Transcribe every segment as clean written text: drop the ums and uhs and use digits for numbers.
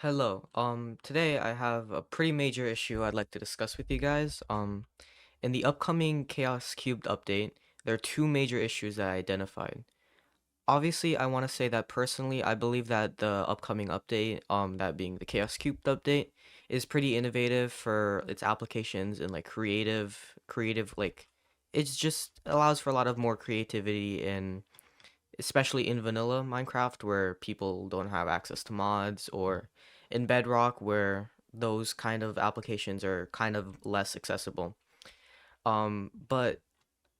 Hello. Today I have a pretty major issue I'd like to discuss with you guys. In the upcoming Chaos Cubed update, there are two major issues that I identified. Obviously, I want to say that personally, I believe that the upcoming update, that being the Chaos Cubed update, is pretty innovative for its applications and like creative, like it just allows for a lot of more creativity in especially in vanilla Minecraft where people don't have access to mods, or in Bedrock where those kind of applications are kind of less accessible. But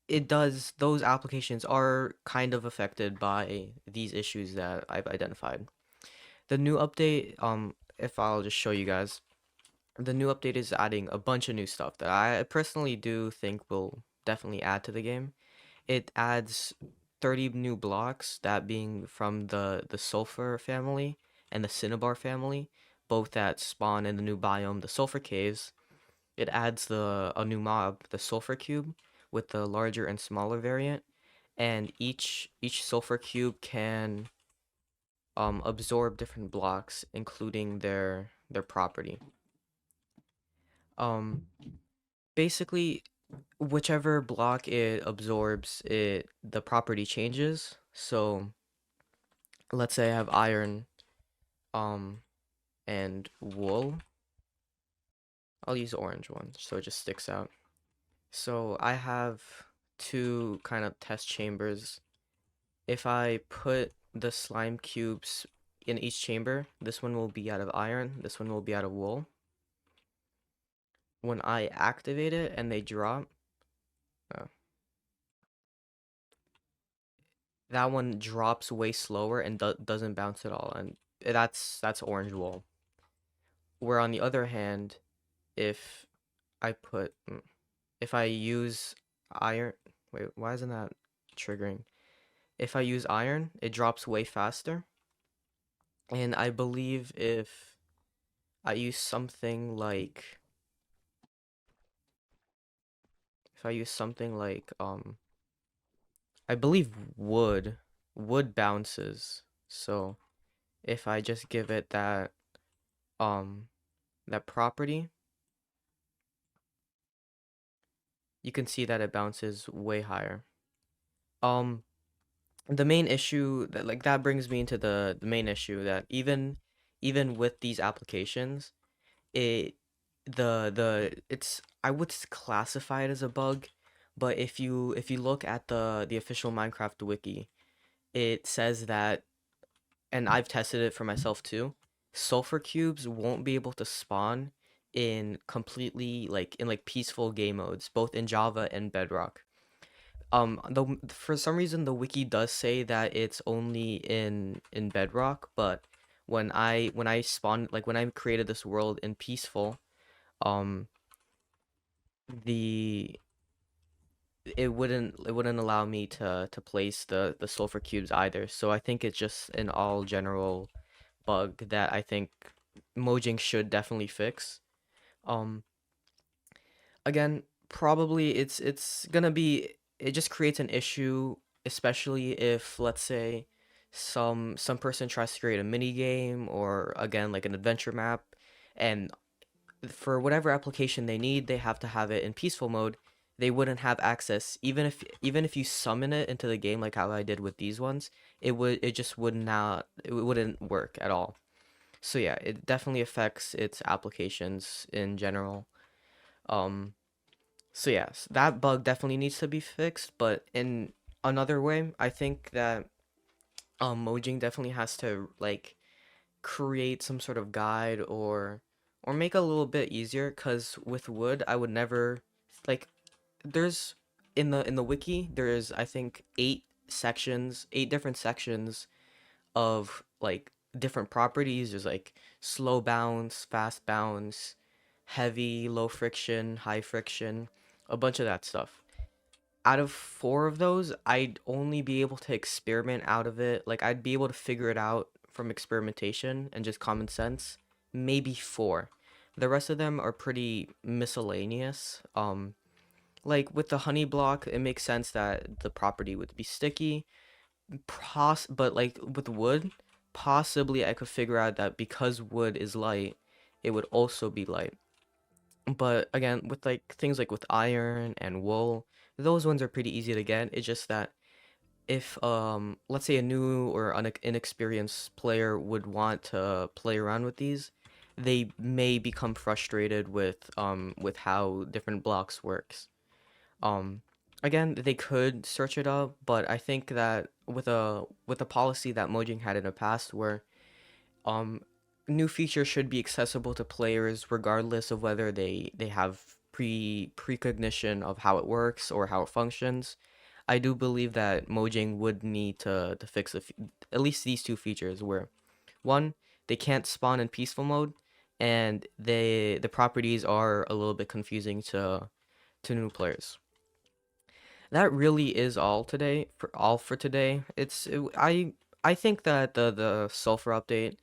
those applications are kind of affected by these issues that I've identified. The new update, if I'll just show you guys, the new update is adding a bunch of new stuff that I personally do think will definitely add to the game. It adds 30 new blocks, that being from the Sulfur family and the Cinnabar family, both that spawn in the new biome, the Sulfur Caves. It adds a new mob, the Sulfur Cube, with the larger and smaller variant, and each Sulfur Cube can absorb different blocks, including their property. Um, Basically, whichever block it absorbs, the property changes. So let's say I have iron um and wool. I'll use the orange one so it just sticks out. So I have two kind of test chambers. If I put the slime cubes in each chamber, this one will be out of iron, this one will be out of wool. When I activate it and they drop, uh, that one drops way slower and doesn't bounce at all, and that's orange wool. Where on the other hand, if I put if I use iron, wait, why isn't that triggering? If I use iron, it drops way faster. And I believe if I use something like if I use something like I believe wood bounces. So if I just give it um that property, you can see that it bounces way higher. Um the main issue that like that brings me into the main issue that even with these applications, it the it's I would classify it as a bug, but if you look at the official Minecraft wiki, it says that, and I've tested it for myself too, sulfur cubes won't be able to spawn in completely like in like peaceful game modes, both in Java and Bedrock. The For some reason the wiki does say that it's only in Bedrock, but when I spawned, like when I created this world in peaceful, um the it wouldn't allow me to place the sulfur cubes either. So I think it's just an all general bug that I think Mojang should definitely fix. Um Again, probably it's gonna be, it just creates an issue, especially if, let's say, some person tries to create a mini game or again like an adventure map, and for whatever application they need, they have to have it in peaceful mode. They wouldn't have access, even if you summon it into the game like how I did with these ones. It just it wouldn't work at all. So yeah, it definitely affects its applications in general. Um so yes, that bug definitely needs to be fixed, but in another way, I think that Mojang definitely has to like create some sort of guide, or make it a little bit easier, cuz with wood, I would never like there's in the wiki, there is, I think, eight different sections of like different properties. There's like slow bounce, fast bounce, heavy, low friction, high friction, a bunch of that stuff. Out of four of those, I'd only be able to experiment out of it. Like I'd be able to figure it out from experimentation and just common sense. Maybe four. The rest of them are pretty miscellaneous. Like with the honey block, it makes sense that the property would be sticky. But like with wood, possibly I could figure out that because wood is light, it would also be light. But again, with like things like with iron and wool, those ones are pretty easy to get. It's just that if let's say a new or inexperienced player would want to play around with these, they may become frustrated with how different blocks works. Um, Again, they could search it up, but I think that with a policy that Mojang had in the past, where um, new features should be accessible to players regardless of whether they have precognition of how it works or how it functions. I do believe that Mojang would need to fix at least these two features, where one, they can't spawn in peaceful mode, and the properties are a little bit confusing to new players. That really is all for today. I think that the sulfur update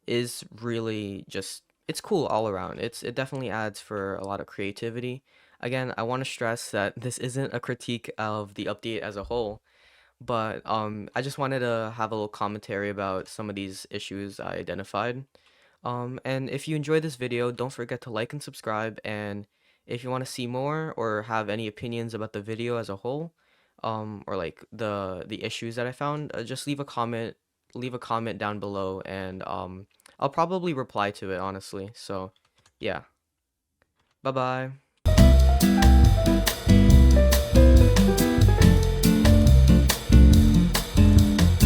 is really just it's cool all around. It definitely adds for a lot of creativity. Again, I want to stress that this isn't a critique of the update as a whole, but I just wanted to have a little commentary about some of these issues I identified. And if you enjoyed this video, don't forget to like and subscribe. And if you want to see more or have any opinions about the video as a whole, or like the issues that I found, just leave a comment down below, and I'll probably reply to it honestly. So, yeah. Bye bye.